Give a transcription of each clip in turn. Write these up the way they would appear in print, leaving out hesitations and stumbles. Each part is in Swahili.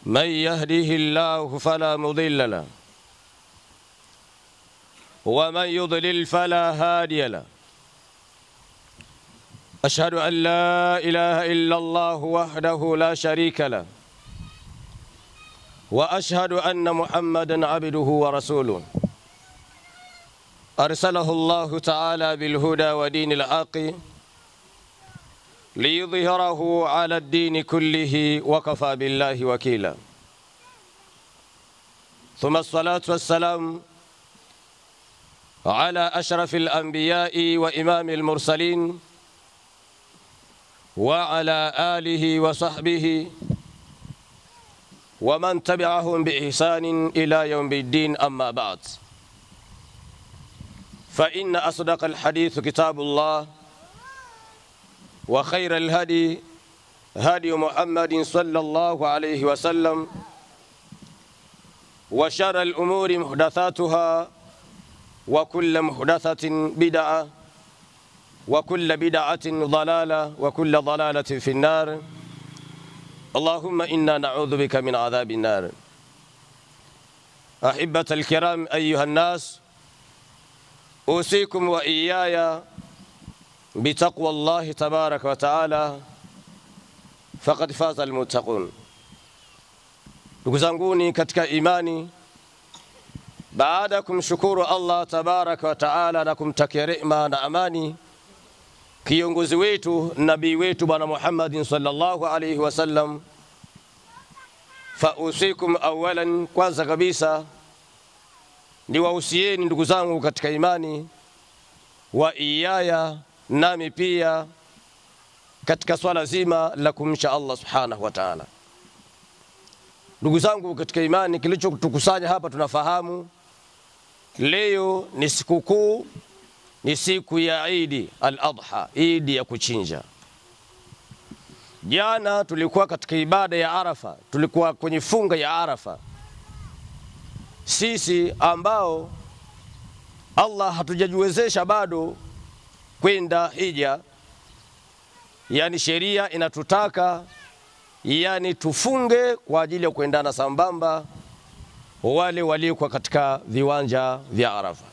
من يهده الله فلا مضل له ومن يضلل فلا هادي له. أشهد أن لا إله إلا الله وحده لا شريك له وأشهد أن محمدًا عبده ورسوله أرسله الله تعالى بالهدى ودين الحق ليظهره على الدين كله وكفى بالله وكيلا. ثم الصلاة والسلام على أشرف الأنبياء وإمام المرسلين وعلى آله وصحبه ومن تبعهم بإحسان إلى يوم الدين. أما بعد، فإن أصدق الحديث كتاب الله وخير الهدي هدي محمد صلى الله عليه وسلم وشر الأمور محدثاتها وكل محدثة بدعة وكل بدعة ضلالة وكل ضلالة في النار. اللهم إنا نعوذ بك من عذاب النار. أحبة الكرام أيها الناس، أوصيكم وإياي بتقوى الله تبارك وتعالى فقد فاز المتقون. Ndugu zanguni katika imani, baada kumshukuru Allah tabaraka wa taala na kumtakia rehema na amani kiongozi wetu, nabii wetu Bwana Muhammad sallallahu alayhi wasallam, fa usikum awalan, kwanza kabisa niwahusieni ndugu zangu katika imani, wa iyaya, nami pia, katika swala zima la kumcha Allah subhanahu wa ta'ala. Ndugu zangu katika imani, kilichotukusanya hapa tunafahamu leo ni sikukuu, ni siku ya Eid al-Adha, Eid ya kuchinja. Jana tulikuwa katika ibada ya Arafa, tulikuwa kwenye funga ya Arafa. Sisi ambao Allah hatujajiwezesha bado kwenda hija, yani sheria inatutaka yani tufunge kwa ajili ya kuendana sambamba wale waliokuwa katika viwanja vya Arafa.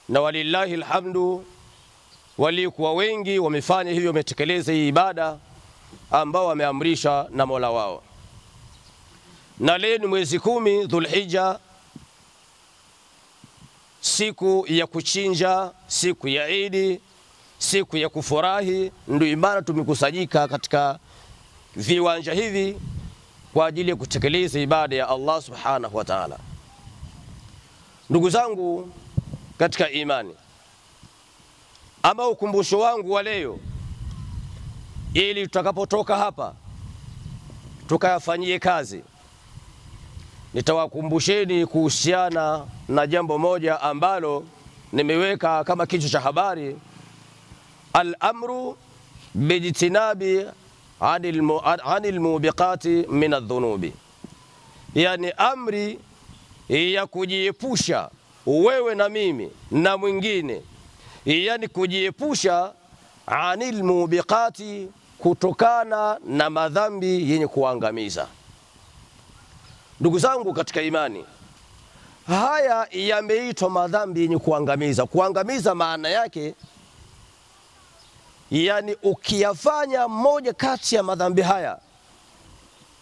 Na walillahi alhamdu, waliokuwa wengi wamefanya hivyo, wametekeleza hii ibada ambao wameamrisha na Mola wao. Na leo ni mwezi 10 Dhulhijja, siku ya kuchinja, siku ya Eid, siku ya kufurahi. Ndio imani tumekusanyika katika viwanja hivi kwa ajili ya kutekeleza ibada ya Allah subhanahu wa ta'ala. Ndugu zangu katika imani, ama ukumbusho wangu wa leo, ili tutakapotoka hapa tukayafanyie kazi, nitawakumbusheni kuhusiana na jambo moja ambalo nimeweka kama kichwa cha habari: al-amru bijtinabi anil mubiqati min adh-dhunubi, yani amri ya kujiepusha wewe na mimi na mwingine, yani kujiepusha anil mubiqati, kutokana na madhambi yenye kuangamiza. Ndugu zangu katika imani, haya yameitwa madhambi yenye kuangamiza. Kuangamiza maana yake, yani ukiyafanya moja kati ya madhambi haya,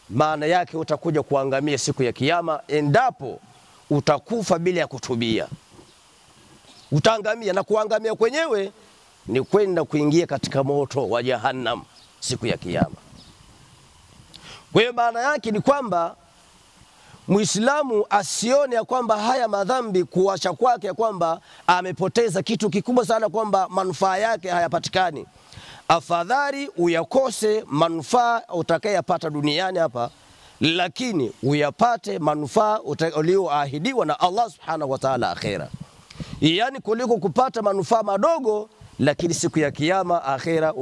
maana yake utakuja kuangamia siku ya kiyama. Endapo utakufa bila ya kutubia, utaangamia, na kuangamia kwenyewe ni kwenda kuingia katika moto wa Jahannam siku ya kiyama. Kwa hiyo maana yake ni kwamba Muislamu asione ya kwamba haya madhambi kuacha kwake kwamba amepoteza kitu kikubwa sana, kwamba manufaa yake hayapatikani. Afadhali uyakose manufaa utakayopata duniani hapa, lakini uyapate manufaa ulioahidiwa na Allah subhanahu wa ta'ala akhera. Yani kuliko kupata manufaa madogo lakini siku ya kiyama akhera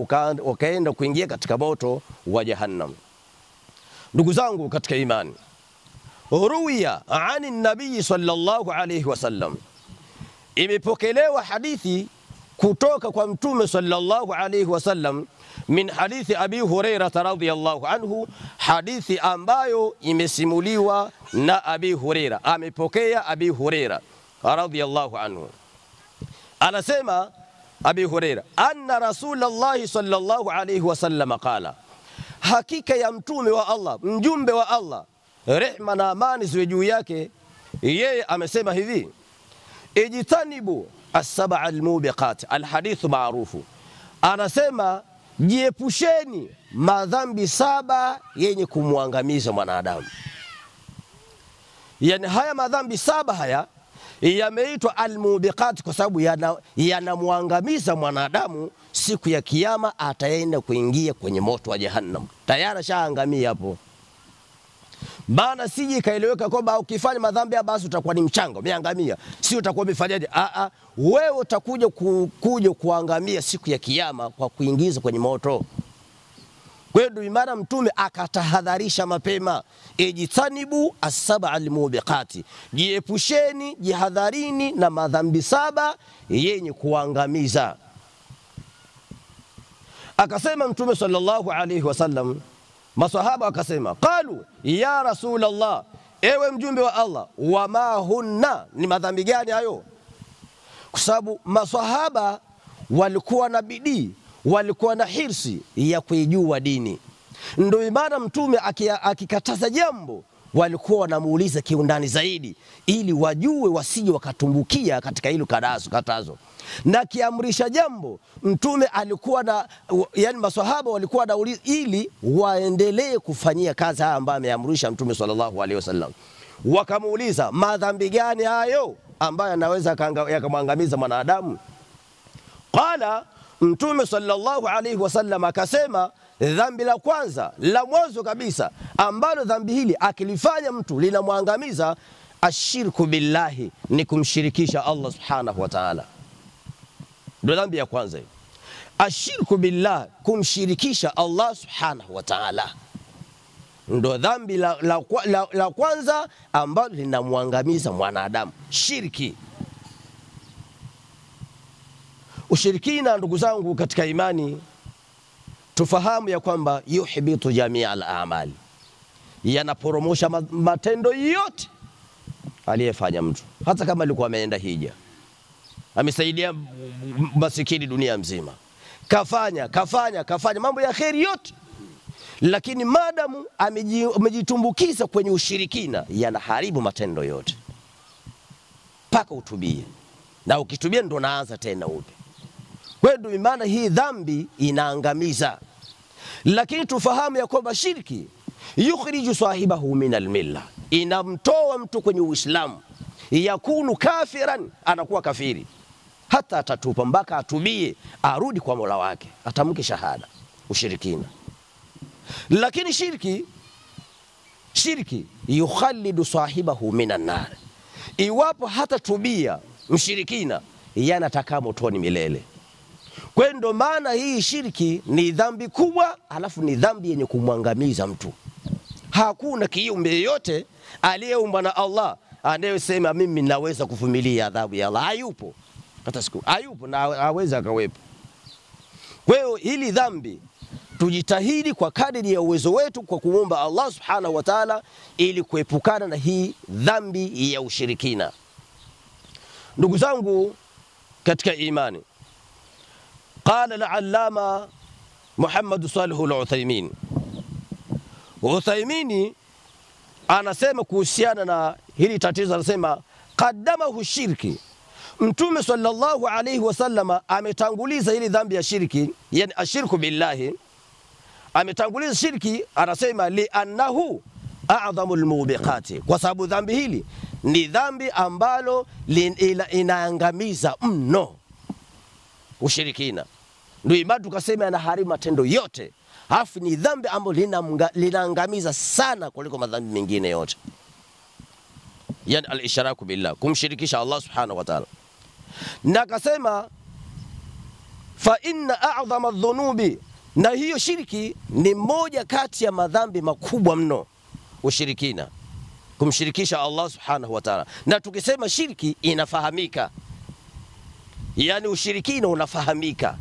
ukaenda kuingia katika moto wa Jahannam. Ndugu zangu katika imani, ruwiya ani nabii sallallahu alayhi wasallam, imepokelewa hadithi kutoka kwa mtume sallallahu alayhi wasallam min hadithi Abi Hurairah radhiyallahu anhu, hadithi ambayo imesimuliwa na Abi Hurairah, amepokea Abi Hurairah radhiyallahu anhu. Anasema Abi Hurairah, anna Rasulullah sallallahu alayhi wasallam qala, hakika ya mtume wa Allah, mjumbe wa Allah, rehma na amani ziwe juu yake, yeye amesema hivi: ijtanibu as-sab'a al-mubiqat, alhadithu maarufu. Anasema jiepusheni madhambi 7 yenye kumwangamiza mwanadamu. Yani haya madhambi 7 haya yameitwa al-mubiqat kwa sababu yanamwangamiza mwanadamu. Siku ya kiyama ataenda kuingia kwenye moto wa jahannam, tayari shaangamia hapo. Bana siji kaeleweka kwamba ukifanya madhambi basi utakuwa ni mchanga umeangamia, si utakuwa umefanyaje? Wewe utakuja kuangamia siku ya kiyama kwa kuingiza kwenye moto. Kwa hiyo ndio maana mtume akatahadharisha mapema, ijtanibu as-sab'a al-mubiqati, jiepusheni, jihadharini na madhambi 7 yenye kuangamiza. Akasema mtume sallallahu alayhi wasallam, maswahaba akasema, qalu ya Rasulullah, ewe mjumbe wa Allah, wama hunna, ni madhambi gani hayo? Kwa sababu maswahaba walikuwa na bidii, walikuwa na hirsi ya kuijua dini. Ndio maana mtume akikataza jambo walikuwa wanamuuliza kiundani zaidi, ili wajue wasije wakatumbukia katika hilo katazo. Na kiamrisha jambo mtume alikuwa na, yani maswahaba walikuwa nauliza ili waendelee kufanyia kazi haya ambayo ameamrisha mtume sallallahu alaihi wasallam. Wakamuuliza, madhambi gani hayo ambayo yanaweza yakamwangamiza mwanadamu? Qala, mtume sallallahu alaihi wasallam akasema, dhambi la kwanza, la mwanzo kabisa, ambalo dhambi hili akilifanya mtu linamwangamiza, ashirku billahi, ni kumshirikisha Allah subhanahu wa ta'ala. Ndio dhambi ya kwanza hiyo, ashirku billah, kumshirikisha Allah subhanahu wa ta'ala. Ndio dhambi la kwanza ambalo linamwangamiza mwanadamu, shirki. Ushirikina, ndugu zangu katika imani, tufahamu ya kwamba yuhbitu jamii al-a'mali, yanaporomosha matendo yote aliyefanya mtu. Hata kama alikuwa ameenda hija, amesaidia masikini dunia mzima, kafanya mambo ya kheri yote, lakini madamu amejitumbukiza kwenye ushirikina, yanaharibu matendo yote mpaka utubie, na ukitubia ndo naanza tena upya. Kwa hiyo maana hii dhambi inaangamiza. Lakini tufahamu ya kwamba shirki yukhriju sahibahu min almilla, inamtoa mtu kwenye Uislamu, yakunu kafiran, anakuwa kafiri, hata atatupa mpaka atubie, arudi kwa Mola wake, atamke shahada, ushirikina. Lakini shirki yukhallidu sahibahu minan nar, iwapo hata tubia mshirikina, yanataka motoni milele. Kwa hiyo ndo maana hii shirki ni dhambi kubwa, alafu ni dhambi yenye kumwangamiza mtu. Hakuna kiumbe yote aliyeumbwa na Allah anayesema mimi naweza kuvumilia adhabu ya Allah. Hayupo. Hata siku hayupo na hawezi akawepo. Kwa hiyo hili dhambi tujitahidi kwa kadiri ya uwezo wetu kwa kuomba Allah subhanahu wa ta'ala ili kuepukana na hii dhambi ya ushirikina. Ndugu zangu katika imani, qala al-allama Muhammad Salih al-Uthaymeen, Uthaymeen anasema kuhusiana na hili tatizo, anasema qaddamahu shirki, Mtume sallallahu alayhi wasallam ametanguliza hili dhambi ya shirki, yani ashirku billahi, ametanguliza shirki. Anasema li annahu a'dhamul mubiqati, kwa sababu dhambi hili ni dhambi ambalo inaangamiza mno, ushirikina. Ndio imani tukasema anaharibu matendo yote, alafu ni dhambi ambalo linaangamiza sana kuliko madhambi mengine yote, yani al-ishraku billah, kumshirikisha Allah subhanahu wa ta'ala. Na akasema fa inna a'dhama adh-dhunubi, na hiyo shirki ni moja kati ya madhambi makubwa mno, ushirikina, kumshirikisha Allah subhanahu wa ta'ala. Na tukisema shirki inafahamika, yani ushirikina unafahamika,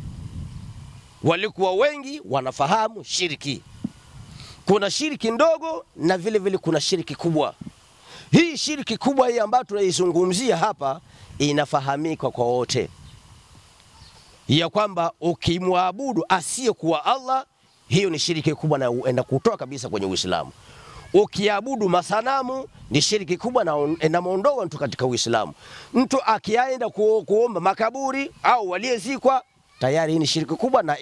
walikuwa wengi wanafahamu shiriki. Kuna shiriki ndogo na vile vile kuna shiriki kubwa. Hii shiriki kubwa hii ambayo tunaizungumzia hapa inafahamika kwa wote, ya kwamba ukimwabudu asiyekuwa Allah, hiyo ni shiriki kubwa na enda kutoa kabisa kwenye Uislamu. Ukiabudu masanamu ni shiriki kubwa na inamuondoa mtu katika Uislamu. Mtu akiaenda kuomba makaburi au waliyezikwa, tayari ni shiriki kubwa na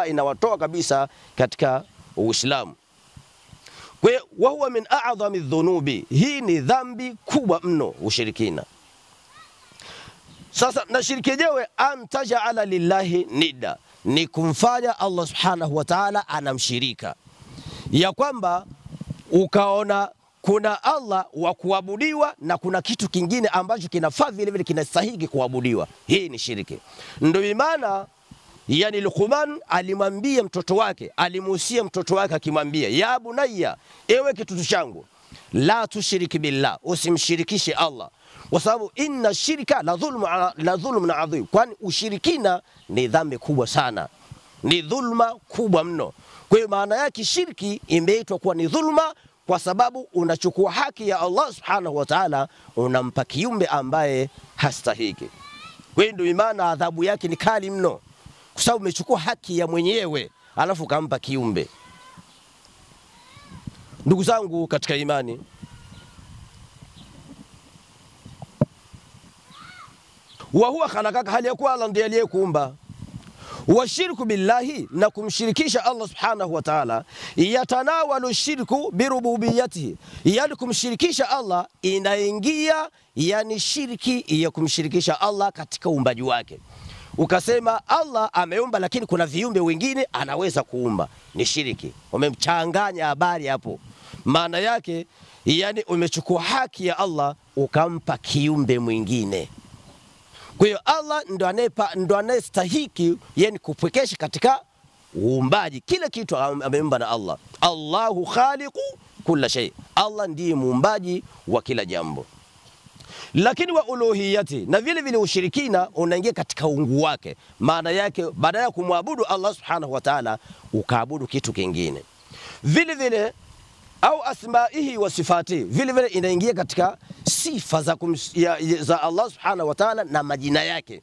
inawatoa kabisa katika Uislamu. Kwa hiyo wa huwa min a'dhami dhunubi, hii ni dhambi kubwa mno ushirikina. Sasa na shiriki yenyewe antaja'ala lillahi nida, ni kumfanya Allah subhanahu wa ta'ala anamshirika, ya kwamba ukaona kuna Allah wa kuabudiwa na kuna kitu kingine ambacho kinafaa vile vile kinastahili kuabudiwa. Hii ni shiriki. Ndio maana yani Luqman alimwambia mtoto wake, alimuhusia mtoto wake akimwambia, ya bunayya, ewe kitoto changu, la tushiriki billah, usimshirikishe Allah, kwa sababu inna shirka la dhulmun adhim, kwani ushirikina ni dhambi kubwa sana, ni dhulma kubwa mno. Kwa hiyo maana yake shirki imeitwa kuwa ni dhulma kwa sababu unachukua haki ya Allah subhanahu wa ta'ala unampa kiumbe ambaye hastahiki. Kwa hiyo ndio maana adhabu yake ni kali mno, kwa sababu umechukua haki ya mwenyewe alafu kampa kiumbe. Ndugu zangu katika imani, wa huwa khalaqaka, hali ya kuwa Allah ndiye aliyekuumba. Wa shirku billahi, na kumshirikisha Allah subhanahu wa ta'ala, yatanawalu shirku birububiyatihi, yani kumshirikisha Allah inaingia yani shirki ya kumshirikisha Allah katika uumbaji wake. Ukasema Allah ameumba lakini kuna viumbe wengine anaweza kuumba, ni shiriki. Umemchanganya habari hapo. Maana yake yani umechukua haki ya Allah ukampa kiumbe mwingine. Kwa hiyo Allah ndo anayestahiki yani kupwekesha katika uumbaji. Kila kitu ameumba na Allah. Allahu khaliqu kulla shay, Allah ndiye muumbaji wa kila jambo. Lakini wa uluhiyati, na vile vile ushirikina unaingia katika uungu wake. Maana yake badala ya kumwabudu Allah subhanahu wa ta'ala ukaabudu kitu kingine. Vile vile au asmaihi wa sifati, vile vile inaingia katika sifa za Allah subhanahu wa ta'ala na majina yake.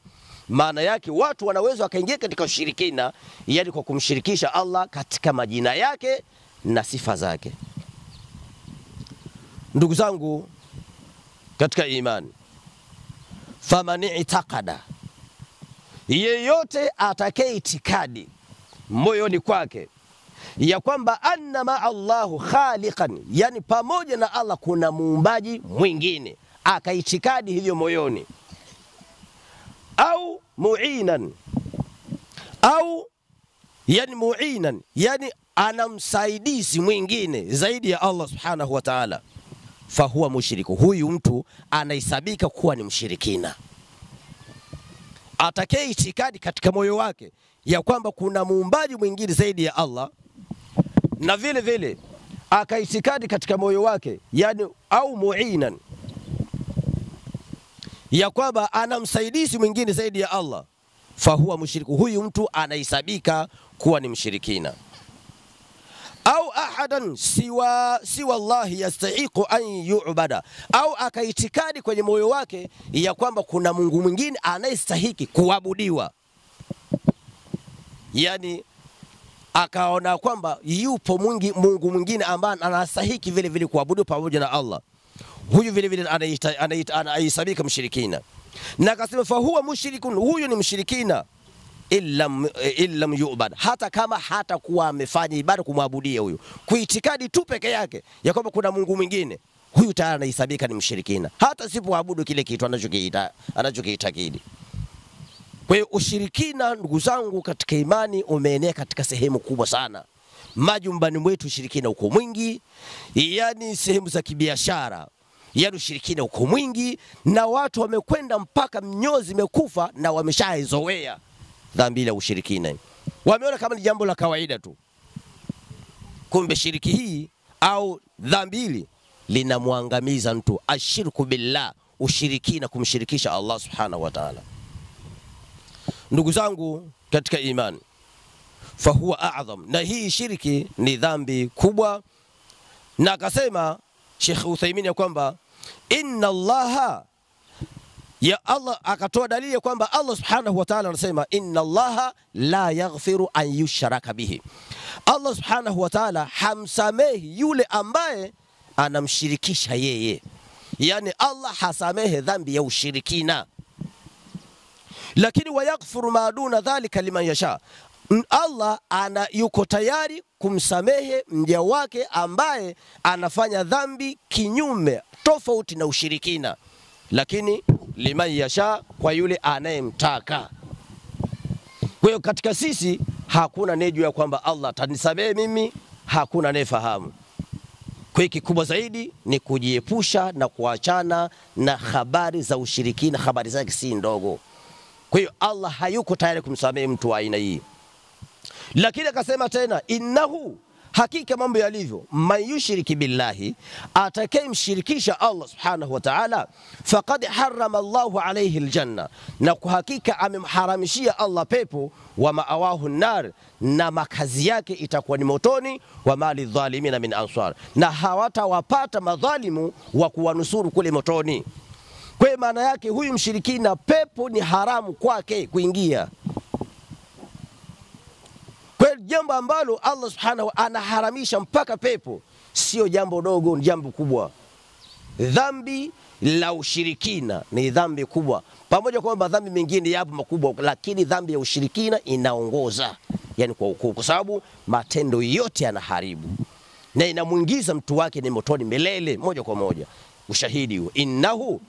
Maana yake watu wanaweza wakaingia katika ushirikina yani kwa kumshirikisha Allah katika majina yake na sifa zake. Ndugu zangu katika imani, famani itaqada, yeyote atakaye itikadi moyoni kwake ya kwamba anna ma Allahu khaliqan, yani pamoja na Allah kuna muumbaji mwingine, akaitikadi hivyo moyoni, au mu'inan, au yani mu'inan, yani ana msaidizi mwingine zaidi ya Allah subhanahu wa ta'ala, fahuwa mushriku, huyu mtu anahesabika kuwa ni mshirikina. Atakaye itikadi katika moyo wake ya kwamba kuna muumbaji mwingine zaidi ya Allah, na vile vile akaitikadi katika moyo wake yani au mu'inan, ya kwamba ana msaidizi mwingine zaidi ya Allah, fahuwa mushriku, huyu mtu anahesabika kuwa ni mshirikina. Au ahadan siwa Allah yastahiqu an yu'bada, au akaitikadi kwenye moyo wake ya kwamba kuna Mungu mwingine anayestahiki kuabudiwa, yani akaona kwamba yupo Mungu mwingine ambaye anastahiki vile vile kuabudiwa pamoja na Allah, huyu vile vile anahesabika mshirikina. Na akasema fa huwa mushrikun, huyu ni mshirikina illam yu'bad, hata kama hata kuwa amefanya ibada kumwabudia huyu, kuitikadi tu peke yake ya kwamba kuna Mungu mwingine, huyu tayari anahesabika ni mshirikina, hata sipoabudu kile kitu anachokiitakidi. Kwa hiyo ushirikina, ndugu zangu katika imani, umeenea katika sehemu kubwa sana. Majumbani mwetu ushirikina uko mwingi, yani sehemu za kibiashara yani ushirikina uko mwingi, na watu wamekwenda mpaka mnyozi imekufa na wameshaizoea dhambi la ushirikina, wameona kama ni jambo la kawaida tu. Kumbe shiriki hii au dhambi hili linamwangamiza mtu. Ashirku billah, ushirikina, kumshirikisha Allah subhanahu wa ta'ala. Ndugu zangu katika imani, fahuwa a'dham, na hii shirki ni dhambi kubwa. Na akasema Sheikh Uthaymeen ya kwamba inna Allaha, ya Allah, akatoa dalili kwamba Allah subhanahu wa ta'ala anasema inna Allaha la yaghfiru an yushraka bihi. Allah subhanahu wa ta'ala hamsamehi yule ambaye anamshirikisha yeye. Yani Allah hasamehe dhambi ya ushirikina, lakini wayaghfiru ma duna dhalika liman yasha. Allah yuko tayari kumsamehe mja wake ambaye anafanya dhambi kinyume tofauti na ushirikina, lakini liman yasha, kwa yule anayemtaka. Kwa hiyo katika sisi hakuna anayejua kwamba Allah atanisamehe mimi, hakuna anayefahamu. Kwa hiyo kikubwa zaidi ni kujiepusha na kuachana na habari za ushirikina, habari zake si ndogo. Kwa hiyo Allah hayuko tayari kumsamehe mtu wa aina hii. Lakini akasema tena innahu, hakika mambo yalivyo, man yushriki billahi, atakayemshirikisha Allah subhanahu wa ta'ala, faqad harrama Allahu alayhi aljanna, na kwa hakika amemharamishia Allah pepo, wa ma'awahu an-nar, na makazi yake itakuwa ni motoni, wa mali dhalimina min ansar, na hawatawapata madhalimu wa kuwanusuru kule motoni. Kwa maana yake huyu mshirikina pepo ni haramu kwake kuingia. Kwa jambo ambalo Allah subhanahu anaharamisha mpaka pepo, sio jambo dogo, ni jambo kubwa. Dhambi la ushirikina ni dhambi kubwa, pamoja kwamba dhambi mengine yapo makubwa, lakini dhambi ya ushirikina inaongoza, yani kwa ukuu, kwa sababu matendo yote yanaharibu na inamuingiza mtu wake ni motoni milele moja kwa moja. Ushahidi huo, innahu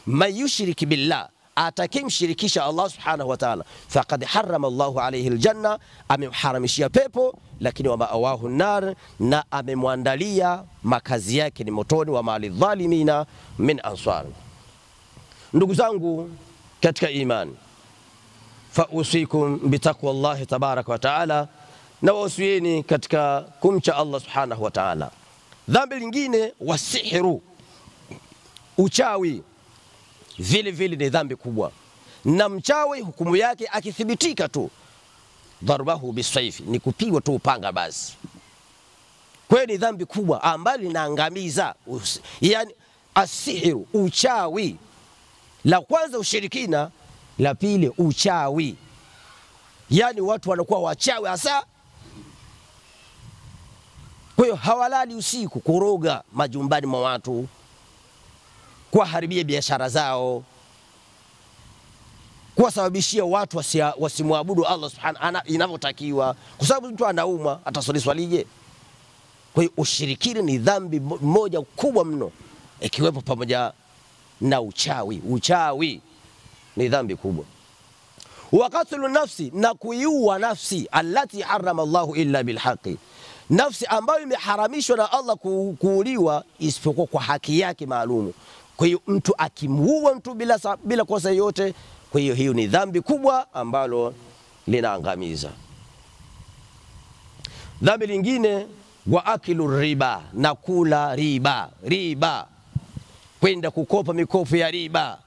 man yushriki billah, atakimshirikisha Allah subhanahu wa ta'ala, faqad harrama Allahu alayhi aljanna, amemharamishia pepo, lakini wa ma'awahu an-nar, na amemwandalia makazi yake ni motoni, wa mali dhalimina min ansar. Ndugu zangu katika imani, fa usikum bitaqwallahi tabaraka wa ta'ala, na wasieni katika kumcha Allah subhanahu wa ta'ala. Dhambi lingine wasihru, uchawi, vile vile ni dhambi kubwa, na mchawi hukumu yake akithibitika tu darbahu bisayfi, ni kupigwa tu upanga basi. Kwa ni dhambi kubwa ambalo linaangamiza, yani asihiru, uchawi. La kwanza ushirikina, la pili uchawi, yani watu wanakuwa wachawi hasa. Kwa hiyo hawalali usiku kuroga majumbani mwa watu, kuharibia biashara zao, kuwasababishia watu wasimwabudu Allah subhanahu inavyotakiwa, kwa sababu mtu anauma ataswalije? Kwa hiyo ushirikina ni dhambi moja kubwa mno, ikiwepo pamoja na uchawi. Uchawi ni dhambi kubwa. Waqatlu nafsi, na kuiua nafsi, allati harrama Allahu illa bilhaqi, nafsi ambayo imeharamishwa na Allah kuuliwa isipokuwa kwa haki yake maalumu. Kwa hiyo mtu akimuua mtu bila kosa yote, kwa hiyo ni dhambi kubwa ambalo linaangamiza. Dhambi lingine wa akilu riba, na kula riba. Riba, kwenda kukopa mikopo ya riba.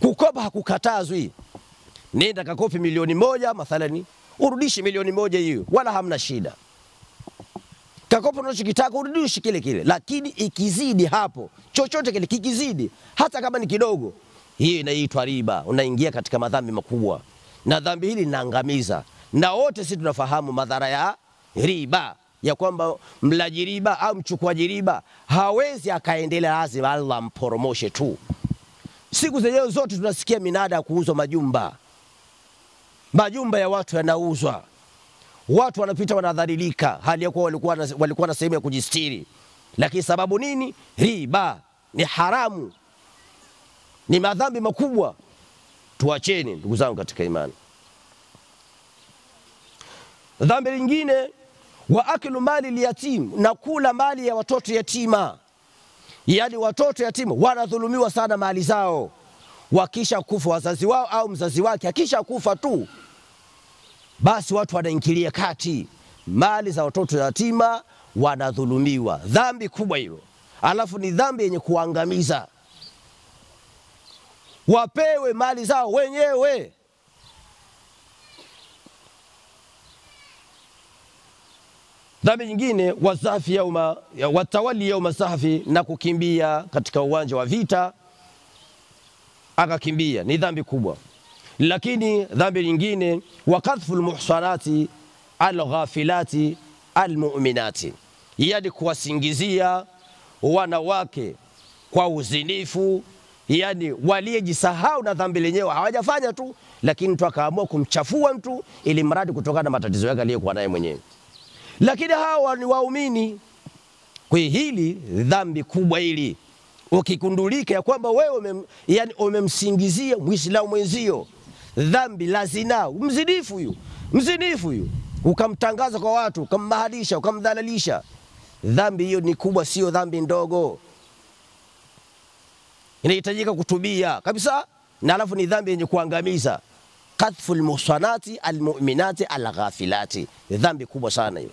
Kukopa hakukatazwi, nenda kakopi milioni moja mathalani, urudishi milioni moja hiyo, wala hamna shida. Kakopa unachokitaka urudishi kile kile, lakini ikizidi hapo, chochote kile kikizidi, hata kama ni kidogo, hiyo inaitwa riba. Unaingia katika madhambi makubwa, na dhambi hili linaangamiza. Na wote sisi tunafahamu madhara ya riba, ya kwamba mlaji riba au mchukuaji riba hawezi akaendelea, lazima Allah amporomoshe tu. Siku zenyewe zote tunasikia minada ya kuuzwa majumba. Majumba ya watu yanauzwa, watu wanapita wanadhalilika, hali ya kuwa walikuwa na sehemu ya kujistiri. Lakini sababu nini? Riba ni haramu, ni madhambi makubwa. Tuacheni ndugu zangu katika imani. Dhambi lingine wa akilu mali liyatim, na kula mali ya watoto yatima. Yani watoto yatima wanadhulumiwa sana mali zao, wakisha kufa wazazi wao au mzazi wake akisha kufa tu, basi watu wanaingilia kati, mali za watoto yatima wanadhulumiwa. Dhambi kubwa hilo, alafu ni dhambi yenye kuangamiza. Wapewe mali zao wenyewe. Dhambi nyingine wazafi yauma watawali yauma sahafi, na kukimbia katika uwanja wa vita akakimbia, ni dhambi kubwa. Lakini dhambi nyingine wakadhful muhsanati alghafilati almu'minati, yani kuwasingizia wanawake kwa uzinifu, yani waliyejisahau na dhambi lenyewe hawajafanya tu, lakini mtu akaamua kumchafua mtu ili mradi kutokana na matatizo yake aliyokuwa naye mwenyewe. Lakini hawa ni waumini. Kwa hili dhambi kubwa hili, ukikundulika ya kwamba wewe umemsingizia Muislamu mwenzio dhambi la zina, mzinifu huyu, ukamtangaza kwa watu, ukammahadisha, ukamdhalilisha, dhambi hiyo ni kubwa, sio dhambi ndogo. Inahitajika kutubia kabisa, na alafu ni dhambi yenye kuangamiza. Qadhful muhsanati almu'minati alghafilati, dhambi kubwa sana hiyo.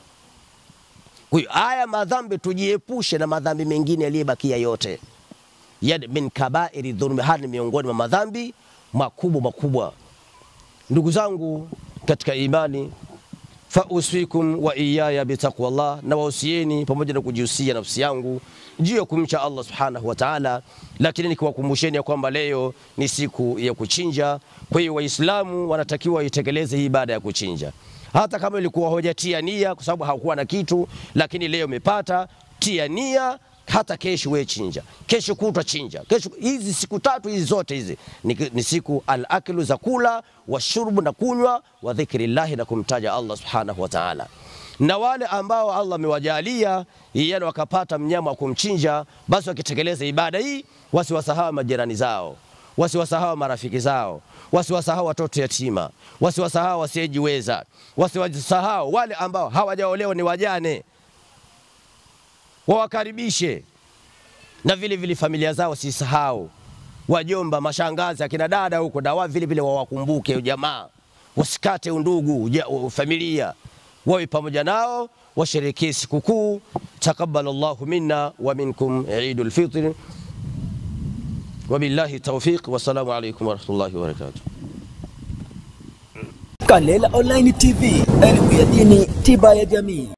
Kwa hiyo haya madhambi tujiepushe na madhambi mengine yaliyobakia yote. Yad min kabairi dhulmi, hadi miongoni mwa madhambi makubwa. Ndugu zangu katika imani, fa usfikum wa iyaya bitaqwallah, na wausieni pamoja na kujihusia nafsi yangu juu ya kumcha Allah subhanahu wa ta'ala. Lakini nikiwakumbusheni kwamba leo ni siku ya kuchinja. Kwa hiyo waislamu wanatakiwa itekeleze hii ibada ya kuchinja, hata kama ilikuwa hojatia nia kwa sababu hakuwa na kitu, lakini leo umepata, tia nia. Hata kesho wewe chinja, kesho kutwa chinja, kesho. Hizi siku tatu hizi zote hizi ni siku al-aklu, za kula, wa shurbu na kunywa, wa dhikrillah, na kumtaja Allah subhanahu wa ta'ala. Na wale ambao Allah amewajalia yani wakapata mnyama wa kumchinja, basi wakitekeleza ibada hii wasiwasahau majirani zao, wasiwasahau marafiki zao, wasiwasahau watoto yatima, wasiwasahau wasiojiweza, wasiwasahau wale ambao hawajaolewa, ni wajane, wawakaribishe. Na vile familia zao sisahau, wajomba, mashangazi, akina dada huko, na vile wawakumbuke jamaa, wasikate undugu familia, wawe pamoja nao, washerekee sikukuu. Takabbalallahu minna wa minkum Eidul Fitr. Wabillahi tawfiq, wassalamu alaykum wa rahmatullahi wa barakatuh. Kalela Online TV, elimu ya dini, tiba ya jamii.